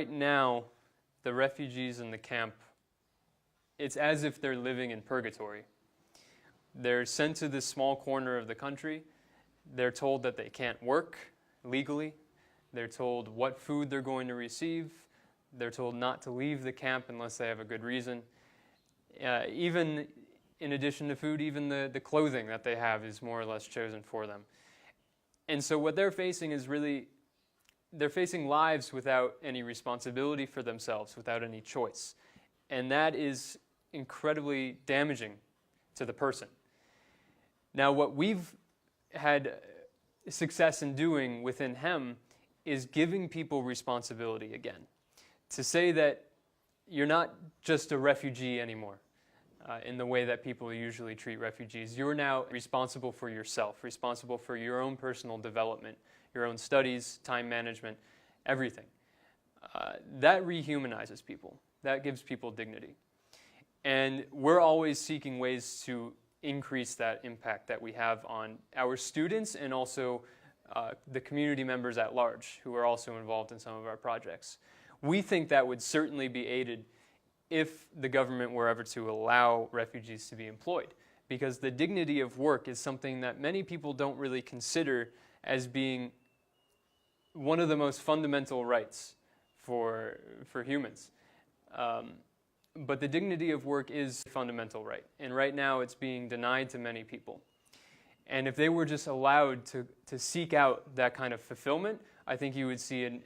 right now, the refugees in the camp, it's as if they're living in purgatory. They're sent to this small corner of the country. They're told that they can't work legally. They're told what food they're going to receive. They're told not to leave the camp unless they have a good reason. Even in addition to food, even the clothing that they have is more or less chosen for them. And so what they're facing is really, they're facing lives without any responsibility for themselves, without any choice. And that is incredibly damaging to the person. Now, what we've had success in doing within HEM is giving people responsibility again. To say that you're not just a refugee anymore in the way that people usually treat refugees. You're now responsible for yourself, responsible for your own personal development, your own studies, time management, everything. That rehumanizes people. That gives people dignity. And we're always seeking ways to increase that impact that we have on our students and also the community members at large who are also involved in some of our projects. We think that would certainly be aided if the government were ever to allow refugees to be employed, because the dignity of work is something that many people don't really consider as being one of the most fundamental rights for humans. But the dignity of work is a fundamental right, and right now it's being denied to many people. And if they were just allowed to seek out that kind of fulfillment, I think you would see an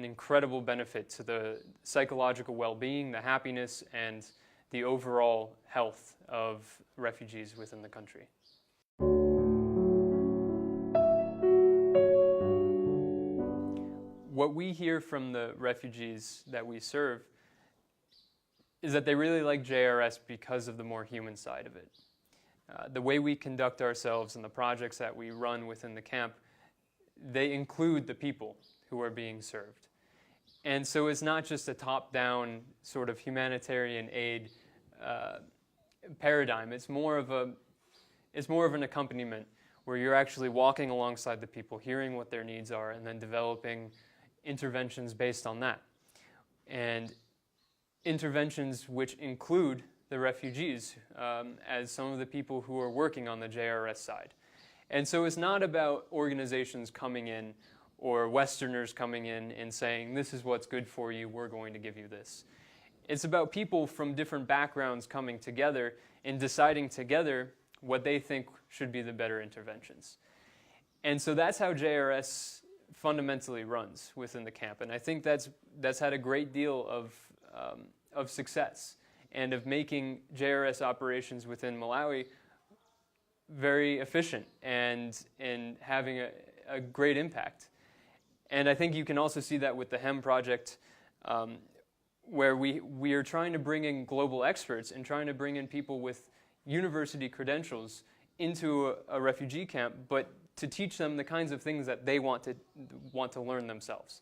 incredible benefit to the psychological well-being, the happiness, and the overall health of refugees within the country. What we hear from the refugees that we serve is that they really like JRS because of the more human side of it. The way we conduct ourselves and the projects that we run within the camp, they include the people who are being served. And so it's not just a top-down sort of humanitarian aid paradigm. It's more of an accompaniment where you're actually walking alongside the people, hearing what their needs are, and then developing interventions based on that. And interventions which include the refugees as some of the people who are working on the JRS side. And so it's not about organizations coming in or Westerners coming in and saying, this is what's good for you, we're going to give you this. It's about people from different backgrounds coming together and deciding together what they think should be the better interventions. And so that's how JRS fundamentally runs within the camp. And I think that's had a great deal of success and of making JRS operations within Malawi very efficient and having a great impact. And I think you can also see that with the HEM project, where we are trying to bring in global experts and trying to bring in people with university credentials into a refugee camp, but to teach them the kinds of things that they want to learn themselves.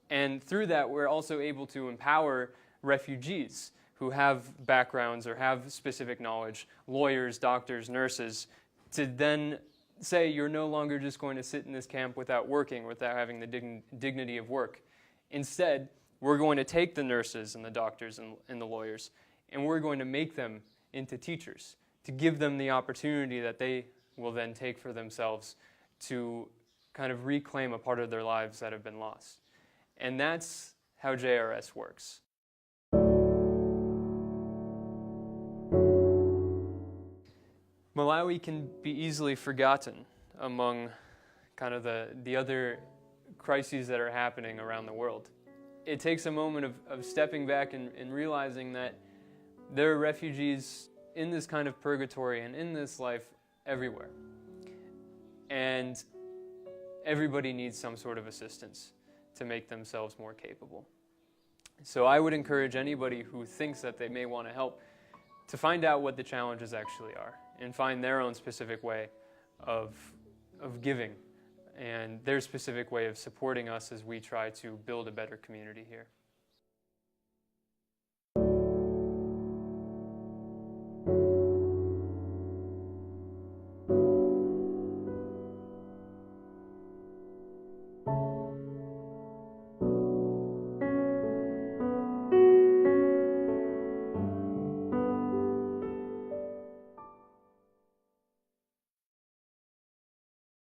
And through that, we're also able to empower refugees who have backgrounds or have specific knowledge, lawyers, doctors, nurses, to then say you're no longer just going to sit in this camp without working, without having the dignity of work. Instead, we're going to take the nurses and the doctors and the lawyers, and we're going to make them into teachers, to give them the opportunity that they will then take for themselves to kind of reclaim a part of their lives that have been lost. And that's how JRS works. Malawi can be easily forgotten among kind of the other crises that are happening around the world. It takes a moment of stepping back and realizing that there are refugees in this kind of purgatory and in this life everywhere. And everybody needs some sort of assistance to make themselves more capable. So I would encourage anybody who thinks that they may want to help to find out what the challenges actually are and find their own specific way of giving and their specific way of supporting us as we try to build a better community here.